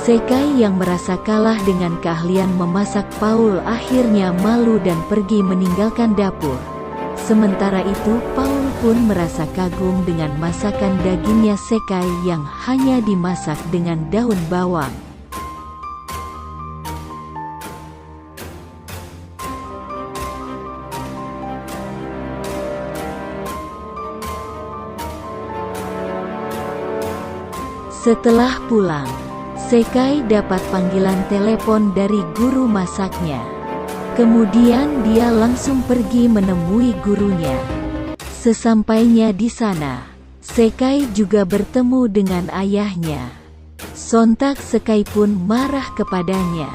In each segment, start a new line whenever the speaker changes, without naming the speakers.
Sekai yang merasa kalah dengan keahlian memasak Paul akhirnya malu dan pergi meninggalkan dapur. Sementara itu Paul pun merasa kagum dengan masakan dagingnya Sekai yang hanya dimasak dengan daun bawang. Setelah pulang, Sekai dapat panggilan telepon dari guru masaknya. Kemudian dia langsung pergi menemui gurunya. Sesampainya di sana, Sekai juga bertemu dengan ayahnya. Sontak Sekai pun marah kepadanya,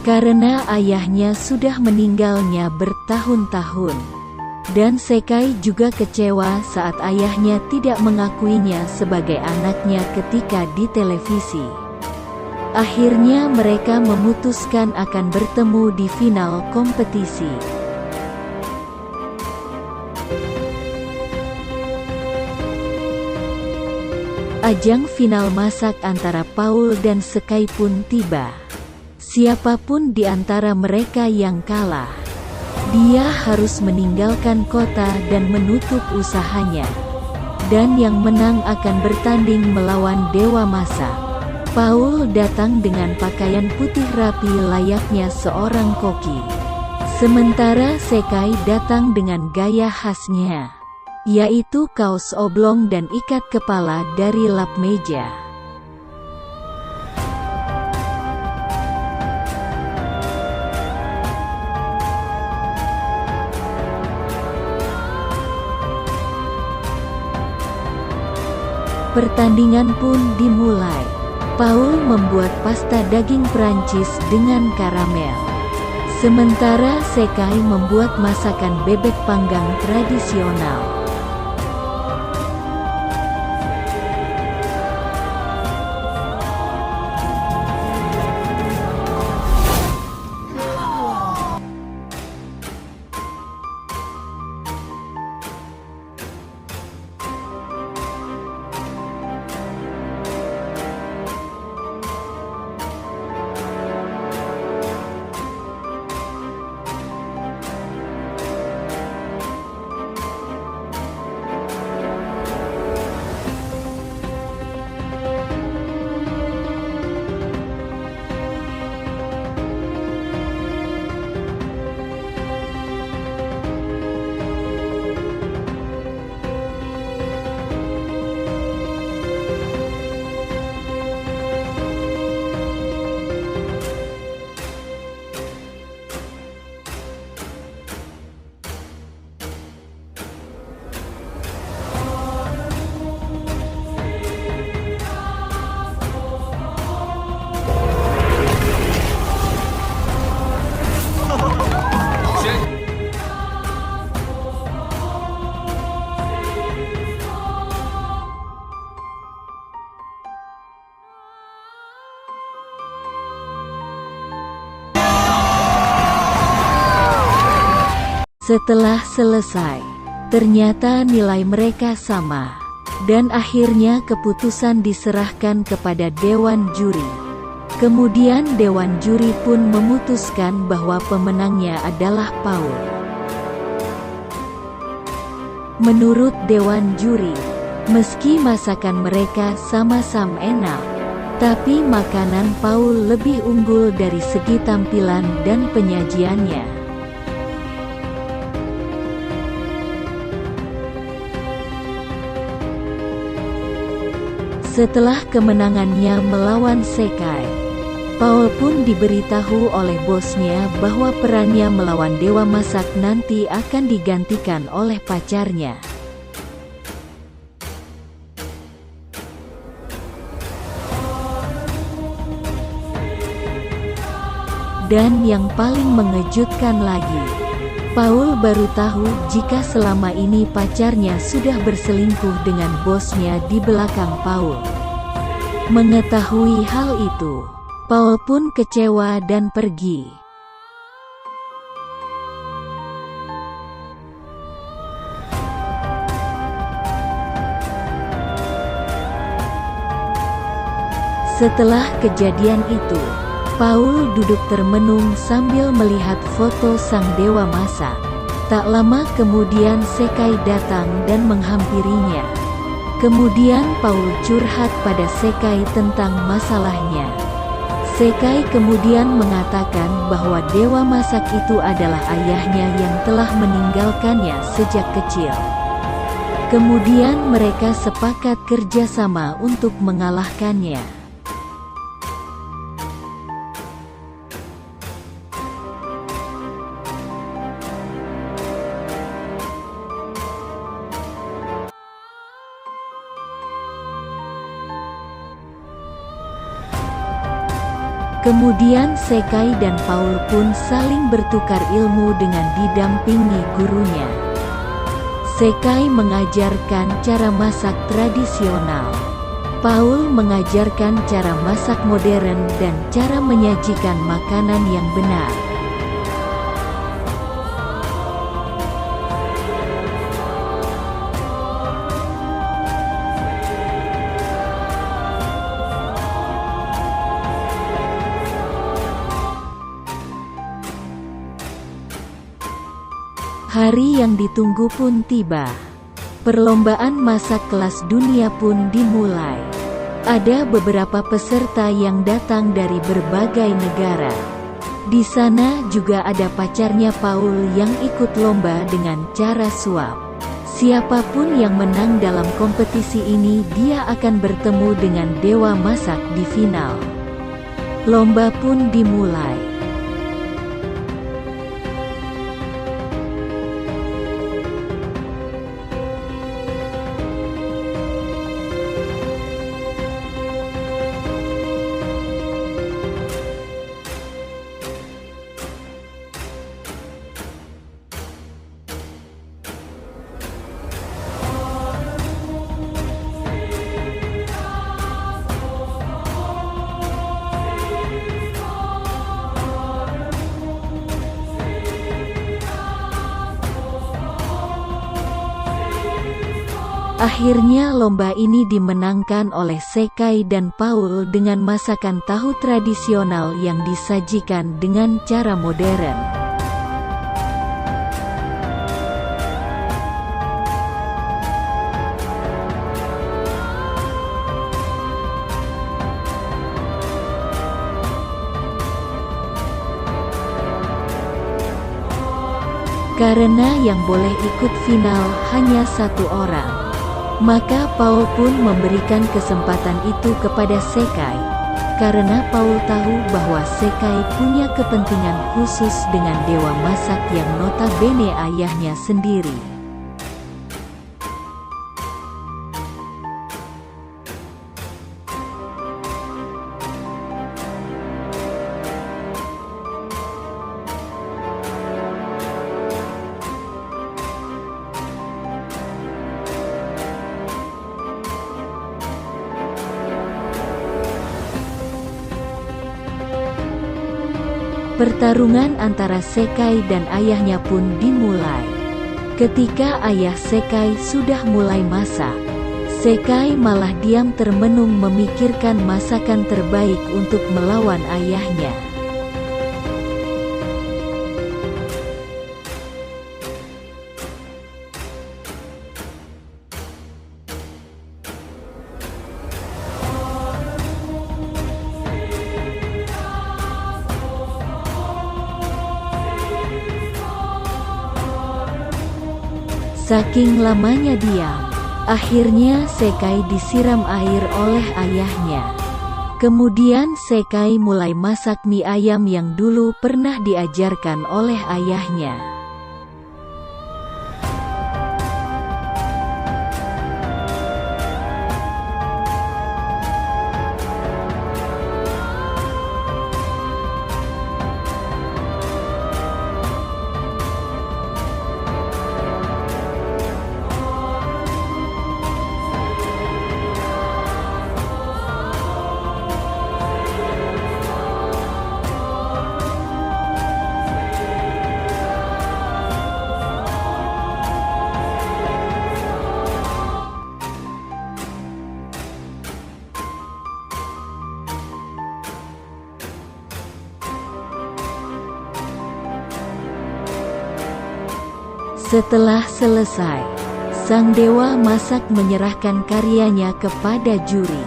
karena ayahnya sudah meninggalnya bertahun-tahun. Dan Sekai juga kecewa saat ayahnya tidak mengakuinya sebagai anaknya ketika di televisi. Akhirnya mereka memutuskan akan bertemu di final kompetisi. Ajang final masak antara Paul dan Sekai pun tiba. Siapapun di antara mereka yang kalah, dia harus meninggalkan kota dan menutup usahanya. Dan yang menang akan bertanding melawan Dewa Masak. Paul datang dengan pakaian putih rapi layaknya seorang koki. Sementara Sekai datang dengan gaya khasnya, yaitu kaos oblong dan ikat kepala dari lap meja. Pertandingan pun dimulai. Paul membuat pasta daging Prancis dengan karamel. Sementara Sekai membuat masakan bebek panggang tradisional. Setelah selesai, ternyata nilai mereka sama, dan akhirnya keputusan diserahkan kepada Dewan Juri. Kemudian Dewan Juri pun memutuskan bahwa pemenangnya adalah Paul. Menurut Dewan Juri, meski masakan mereka sama-sama enak, tapi makanan Paul lebih unggul dari segi tampilan dan penyajiannya. Setelah kemenangannya melawan Sekai, Paul pun diberitahu oleh bosnya bahwa perannya melawan Dewa Masak nanti akan digantikan oleh pacarnya. Dan yang paling mengejutkan lagi, Paul baru tahu jika selama ini pacarnya sudah berselingkuh dengan bosnya di belakang Paul. Mengetahui hal itu, Paul pun kecewa dan pergi. Setelah kejadian itu, Paul duduk termenung sambil melihat foto sang dewa masak. Tak lama kemudian Sekai datang dan menghampirinya. Kemudian Paul curhat pada Sekai tentang masalahnya. Sekai kemudian mengatakan bahwa dewa masak itu adalah ayahnya yang telah meninggalkannya sejak kecil. Kemudian mereka sepakat kerjasama untuk mengalahkannya. Kemudian Sekai dan Paul pun saling bertukar ilmu dengan didampingi gurunya. Sekai mengajarkan cara masak tradisional. Paul mengajarkan cara masak modern dan cara menyajikan makanan yang benar. Hari yang ditunggu pun tiba. Perlombaan masak kelas dunia pun dimulai. Ada beberapa peserta yang datang dari berbagai negara. Di sana juga ada pacarnya Paul yang ikut lomba dengan cara suap. Siapapun yang menang dalam kompetisi ini, dia akan bertemu dengan dewa masak di final. Lomba pun dimulai. Akhirnya lomba ini dimenangkan oleh Sekai dan Paul dengan masakan tahu tradisional yang disajikan dengan cara modern. Karena yang boleh ikut final hanya satu orang, maka Paul pun memberikan kesempatan itu kepada Sekai, karena Paul tahu bahwa Sekai punya kepentingan khusus dengan dewa masak yang notabene ayahnya sendiri. Pertarungan antara Sekai dan ayahnya pun dimulai. Ketika ayah Sekai sudah mulai masak, Sekai malah diam termenung memikirkan masakan terbaik untuk melawan ayahnya. Saking lamanya diam, akhirnya Sekai disiram air oleh ayahnya. Kemudian Sekai mulai masak mie ayam yang dulu pernah diajarkan oleh ayahnya. Setelah selesai, sang dewa masak menyerahkan karyanya kepada juri,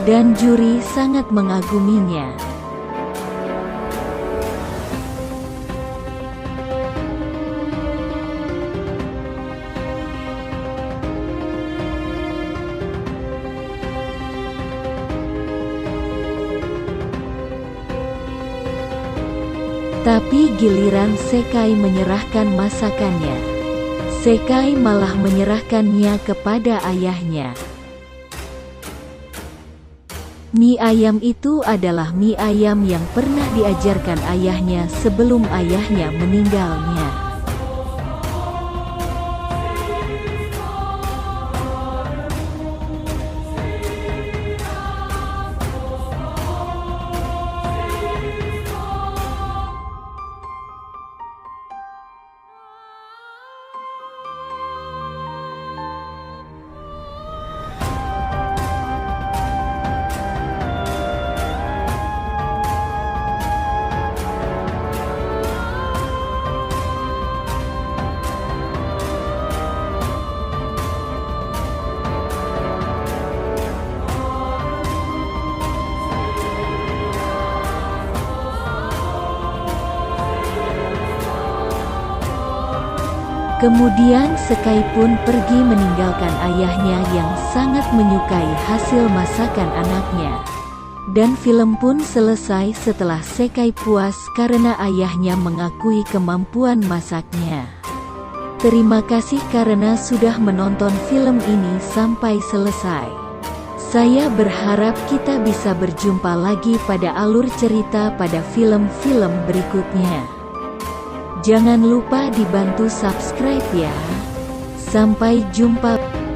dan juri sangat mengaguminya. Tapi giliran Sekai menyerahkan masakannya, Sekai malah menyerahkannya kepada ayahnya. Mie ayam itu adalah mie ayam yang pernah diajarkan ayahnya sebelum ayahnya meninggalnya. Kemudian Sekai pun pergi meninggalkan ayahnya yang sangat menyukai hasil masakan anaknya. Dan film pun selesai setelah Sekai puas karena ayahnya mengakui kemampuan masaknya. Terima kasih karena sudah menonton film ini sampai selesai. Saya berharap kita bisa berjumpa lagi pada alur cerita pada film-film berikutnya. Jangan lupa dibantu subscribe ya. Sampai jumpa.